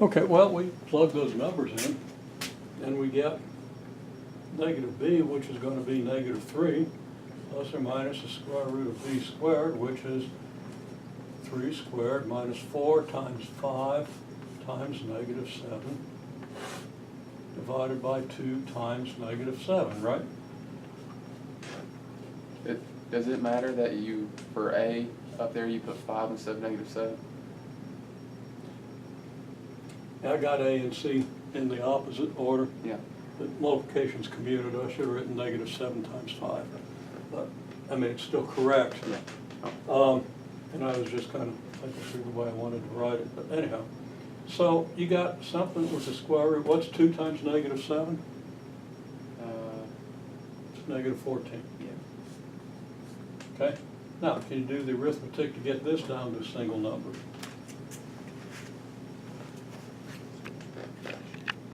Okay, well, we plug those numbers in, and we get negative b, which is going to be negative 3, plus or minus the square root of b squared, which is 3 squared minus 4 times 5 times negative 7, divided by 2 times negative 7, right? Does it matter that you, for A, up there you put 5 instead of negative 7? I got A and C in the opposite order. Yeah. The multiplication's commuted. I should have written negative 7 times 5. But, I mean, it's still correct. Yeah. And I was just kind of thinking through the way I wanted to write it. But anyhow, so you got something with the square root. What's 2 times negative 7? It's negative 14. Yeah. Okay? Now, can you do the arithmetic to get this down to single numbers?